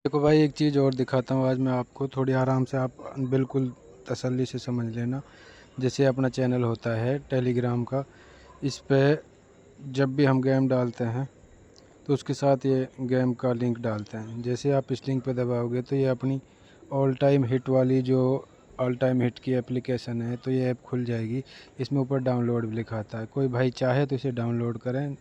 देखो भाई, एक चीज़ और दिखाता हूँ आज मैं आपको, थोड़ी आराम से आप बिल्कुल तसल्ली से समझ लेना। जैसे अपना चैनल होता है टेलीग्राम का, इस पे जब भी हम गेम डालते हैं तो उसके साथ ये गेम का लिंक डालते हैं। जैसे आप इस लिंक पे दबाओगे तो ये अपनी ऑल टाइम हिट वाली जो ऑल टाइम हिट की एप्लीकेशन है, तो ये ऐप खुल जाएगी। इसमें ऊपर डाउनलोड भी लिखा आता है, कोई भाई चाहे तो इसे डाउनलोड करें।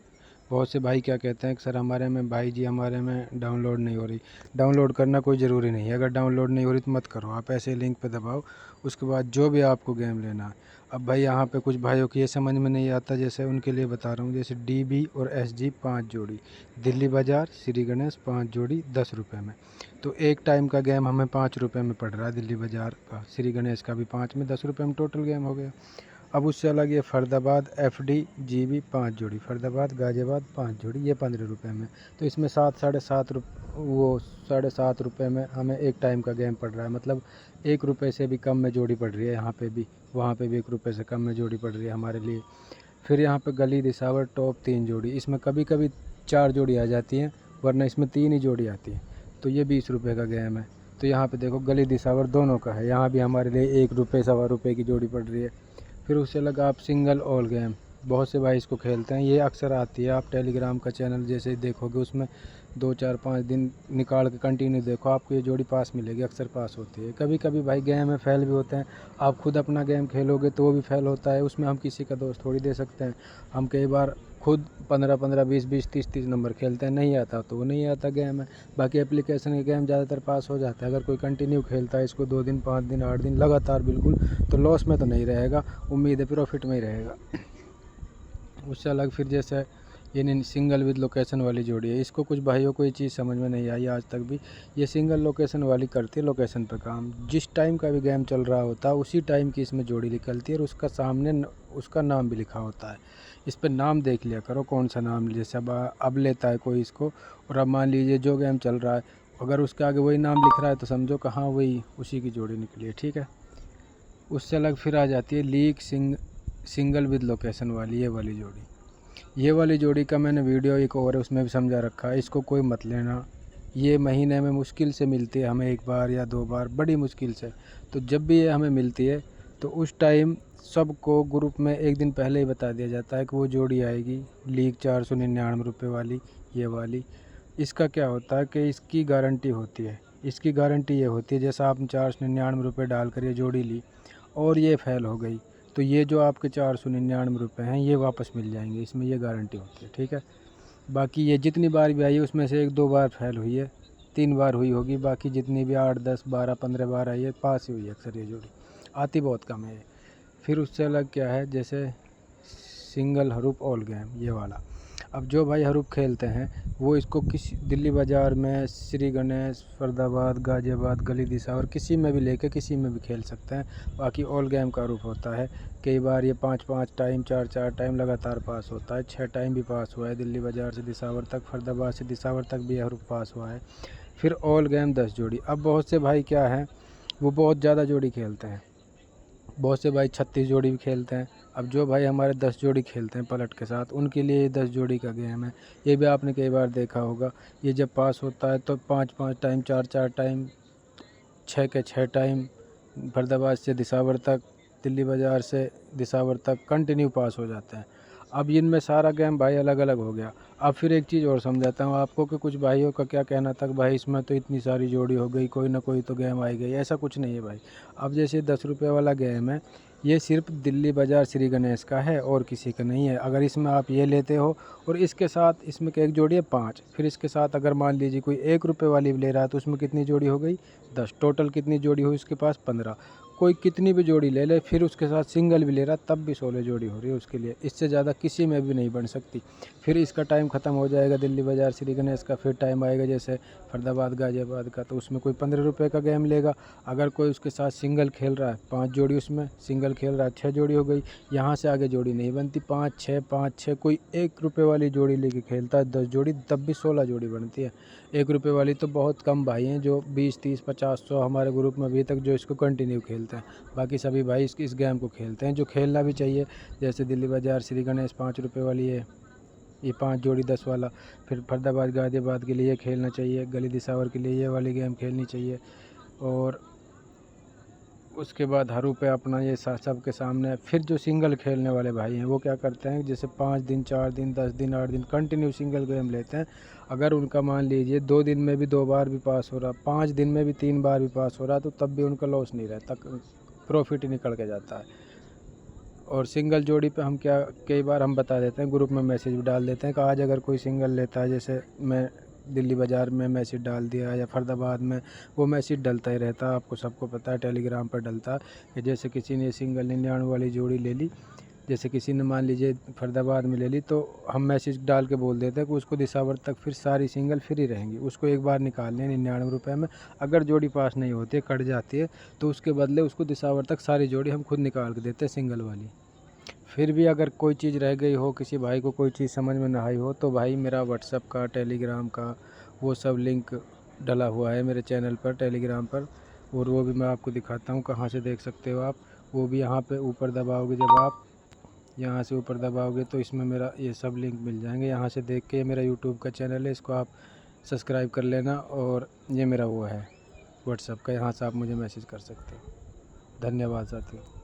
बहुत से भाई क्या कहते हैं कि सर हमारे में, भाई जी हमारे में डाउनलोड नहीं हो रही। डाउनलोड करना कोई ज़रूरी नहीं है, अगर डाउनलोड नहीं हो रही तो मत करो, आप ऐसे लिंक पे दबाओ। उसके बाद जो भी आपको गेम लेना है, अब भाई यहाँ पे कुछ भाइयों की ये समझ में नहीं आता, जैसे उनके लिए बता रहा हूँ। जैसे DB और SG 5 जोड़ी, दिल्ली बाज़ार, श्री गणेश 5 जोड़ी 10 रुपये में। तो एक टाइम का गेम हमें 5 रुपये में पड़ रहा है, दिल्ली बाज़ार का, श्री गणेश का भी 5 में, 10 रुपये में टोटल गेम हो गया। अब उससे अलग ये फरीदाबाद FD GB 5 जोड़ी, फरीदाबाद गाज़ियाबाद 5 जोड़ी, ये 15 रुपये में। तो इसमें 7 रुपये में हमें एक टाइम का गेम पड़ रहा है। मतलब 1 रुपये से भी कम में जोड़ी पड़ रही है यहाँ पे भी, वहाँ पे भी 1 रुपये से कम में जोड़ी पड़ रही है हमारे लिए। फिर यहाँ पे गली दिसावर टॉप 3 जोड़ी, इसमें कभी कभी 4 जोड़ी आ जाती हैं, वरना इसमें 3 ही जोड़ी आती है। तो ये 20 रुपये का गेम है। तो यहाँ पे देखो गली दिसावर दोनों का है, यहाँ भी हमारे लिए 1 रुपये 1.25 की जोड़ी पड़ रही है। फिर उससे अलग आप सिंगल ऑल गेम, बहुत से भाई इसको खेलते हैं, ये अक्सर आती है। आप टेलीग्राम का चैनल जैसे ही देखोगे, उसमें 2 4 5 दिन निकाल के कंटिन्यू देखो, आपको ये जोड़ी पास मिलेगी, अक्सर पास होती है। कभी कभी भाई गेम में फेल भी होते हैं। आप खुद अपना गेम खेलोगे तो वो भी फेल होता है, उसमें हम किसी का दोस्त थोड़ी दे सकते हैं। हम कई बार खुद 15 15 20 20 30 30 नंबर खेलते हैं, नहीं आता तो वो नहीं आता गेम है। बाकी एप्लीकेशन के गेम ज़्यादातर पास हो जाता है। अगर कोई कंटिन्यू खेलता है इसको 2 दिन 5 दिन 8 दिन लगातार बिल्कुल, तो लॉस में तो नहीं रहेगा, उम्मीद है प्रॉफिट में ही रहेगा। उससे अलग फिर जैसे ये सिंगल विद लोकेशन वाली जोड़ी है, इसको कुछ भाइयों को ये चीज़ समझ में नहीं आई आज तक भी। ये सिंगल लोकेशन वाली करती है लोकेशन पर काम, जिस टाइम का भी गेम चल रहा होता है उसी टाइम की इसमें जोड़ी निकलती है, और उसका सामने उसका नाम भी लिखा होता है। इस पर नाम देख लिया करो कौन सा नाम, जैसे अब लेता है कोई इसको, और अब मान लीजिए जो गेम चल रहा है, अगर उसके आगे वही नाम लिख रहा है तो समझो कि हाँ वही उसी की जोड़ी निकली है, ठीक है। उससे अलग फिर आ जाती है लीग सिंगल विद लोकेशन वाली, ये वाली जोड़ी। ये वाली जोड़ी का मैंने वीडियो एक और है, उसमें भी समझा रखा है, इसको कोई मत लेना। ये महीने में मुश्किल से मिलती है हमें, 1 बार या 2 बार, बड़ी मुश्किल से। तो जब भी ये हमें मिलती है तो उस टाइम सबको ग्रुप में एक दिन पहले ही बता दिया जाता है कि वो जोड़ी आएगी, लीग 499 रुपये वाली, ये वाली। इसका क्या होता है कि इसकी गारंटी होती है, इसकी गारंटी ये होती है, जैसा आपने 499 रुपये डाल कर ये जोड़ी ली और ये फ़ेल हो गई, तो ये जो आपके 499 रुपये हैं ये वापस मिल जाएंगे, इसमें ये गारंटी होती है, ठीक है। बाकी ये जितनी बार भी आई है उसमें से 1 2 बार फेल हुई है, 3 बार हुई होगी, बाकी जितनी भी 8 10 12 15 बार आई है पास ही हुई है अक्सर, ये जोड़ी आती बहुत कम है ये। फिर उससे अलग क्या है, जैसे सिंगल हरूफ ऑल गेम, ये वाला। अब जो भाई हरूफ खेलते हैं वो इसको किसी दिल्ली बाज़ार में, श्री गणेश, फरीदाबाद, गाज़ियाबाद, गली दिसावर, किसी में भी लेके किसी में भी खेल सकते हैं। बाकी ऑल गेम का हरूफ होता है, कई बार ये 5 5 टाइम 4 4 टाइम लगातार पास होता है। 6 टाइम भी पास हुआ है, दिल्ली बाज़ार से दिसावर तक, फरीदाबाद से दिसावर तक भी हरूफ पास हुआ है। फिर ऑल गेम 10 जोड़ी। अब बहुत से भाई क्या है, वो बहुत ज़्यादा जोड़ी खेलते हैं, बहुत से भाई 36 जोड़ी भी खेलते हैं। अब जो भाई हमारे 10 जोड़ी खेलते हैं पलट के साथ, उनके लिए ये 10 जोड़ी का गेम है। ये भी आपने कई बार देखा होगा, ये जब पास होता है तो 5 5 टाइम 4 4 टाइम 6 के 6 टाइम फरीदाबाद से दिसावर तक, दिल्ली बाज़ार से दिसावर तक कंटिन्यू पास हो जाते हैं। अब इनमें सारा गेम भाई अलग अलग हो गया। अब फिर एक चीज़ और समझाता हूँ आपको कि कुछ भाइयों का क्या कहना था कि भाई इसमें तो इतनी सारी जोड़ी हो गई, कोई ना कोई तो गेम आई गई, ऐसा कुछ नहीं है भाई। अब जैसे 10 रुपये वाला गेम है, ये सिर्फ दिल्ली बाज़ार श्री गणेश का है और किसी का नहीं है। अगर इसमें आप ये लेते हो और इसके साथ इसमें एक जोड़ी है 5, फिर इसके साथ अगर मान लीजिए कोई 1 रुपये वाली भी ले रहा है तो उसमें कितनी जोड़ी हो गई, 10, टोटल कितनी जोड़ी हुई उसके पास, 15। कोई कितनी भी जोड़ी ले ले, फिर उसके साथ सिंगल भी ले रहा तब भी 16 जोड़ी हो रही है उसके लिए, इससे ज़्यादा किसी में भी नहीं बन सकती। फिर इसका टाइम ख़त्म हो जाएगा दिल्ली बाज़ार श्री गणेश का, फिर टाइम आएगा जैसे फरीदाबाद गाज़ियाबाद का, तो उसमें कोई 15 रुपये का गेम लेगा। अगर कोई उसके साथ सिंगल खेल रहा है, 5 जोड़ी उसमें सिंगल खेल रहा है, 6 जोड़ी हो गई, यहाँ से आगे जोड़ी नहीं बनती, 5 6 5 6। कोई 1 रुपये वाली जोड़ी लेके खेलता है 10 जोड़ी, तब भी 16 जोड़ी बनती है। 1 रुपये वाली तो बहुत कम भाई हैं जो 20 30 50 100 हमारे ग्रुप में अभी तक जो इसको कंटिन्यू खेलते हैं। बाकी सभी भाई इस गेम को खेलते हैं, जो खेलना भी चाहिए। जैसे दिल्ली बाज़ार श्री गणेश 5 रुपये वाली है, ये 5 जोड़ी 10 वाला। फिर फरीदाबाद गाज़ियाबाद के लिए ये खेलना चाहिए, गली दिसावर के लिए ये वाली गेम खेलनी चाहिए। और उसके बाद हरू पे अपना ये सबके सामने। फिर जो सिंगल खेलने वाले भाई हैं वो क्या करते हैं, जैसे 5 दिन 4 दिन 10 दिन 8 दिन कंटिन्यू सिंगल गेम लेते हैं। अगर उनका मान लीजिए 2 दिन में भी 2 बार भी पास हो रहा, 5 दिन में भी 3 बार भी पास हो रहा, तो तब भी उनका लॉस नहीं रहता, प्रॉफिट ही निकल के जाता है। और सिंगल जोड़ी पे हम क्या, कई बार हम बता देते हैं, ग्रुप में मैसेज भी डाल देते हैं कि आज अगर कोई सिंगल लेता है, जैसे मैं दिल्ली बाज़ार में मैसेज डाल दिया या फरीदाबाद में, वो मैसेज डलता ही रहता है, आपको सबको पता है, टेलीग्राम पर डलता है कि जैसे किसी ने सिंगल 99 वाली जोड़ी ले ली, जैसे किसी ने मान लीजिए फरीदाबाद में ले ली, तो हम मैसेज डाल के बोल देते हैं कि उसको दिसावर तक फिर सारी सिंगल फ्री रहेंगी, उसको एक बार निकाल लें 99 रुपये में। अगर जोड़ी पास नहीं होती है, कट जाती है, तो उसके बदले उसको दिसावर तक सारी जोड़ी हम खुद निकाल के देते हैं सिंगल वाली। फिर भी अगर कोई चीज़ रह गई हो, किसी भाई को कोई चीज़ समझ में ना आई हो, तो भाई मेरा व्हाट्सअप का, टेलीग्राम का, वो सब लिंक डला हुआ है मेरे चैनल पर टेलीग्राम पर, और वो भी मैं आपको दिखाता हूँ कहाँ से देख सकते हो आप। वो भी यहाँ पे ऊपर दबाओगे, जब आप यहाँ से ऊपर दबाओगे तो इसमें मेरा ये सब लिंक मिल जाएंगे। यहाँ से देख के, मेरा यूट्यूब का चैनल है, इसको आप सब्सक्राइब कर लेना। और ये मेरा वो है व्हाट्सअप का, यहाँ से आप मुझे मैसेज कर सकते हो। धन्यवाद साथियों।